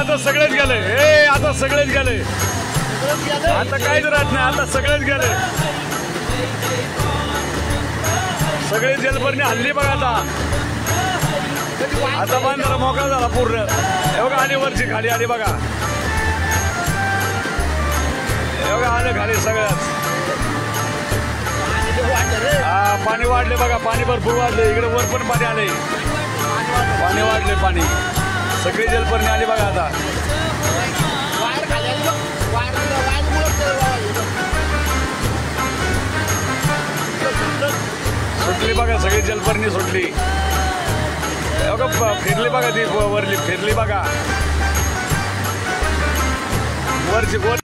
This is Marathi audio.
आता सगळेच गेले हे आता सगळेच गेले आता काहीच राहत नाही आता सगळेच गेले सगळे जलपर्णी हल्ली बघा आता बांधारा मोकळा झाला पूर्ण हे बघा आली वरची खाली आली बघा हे बघा आले खाली सगळ्यात हा पाणी वाढले बघा पाणी भरपूर वाढले इकडे वर पण पाणी आले पाणी वाढले पाणी सगळी जलपर्णी आली बघा आता सुटली बघा सगळी जलपर्णी सुटली फिरली बघा ती वरली फिरली बघा वरची वर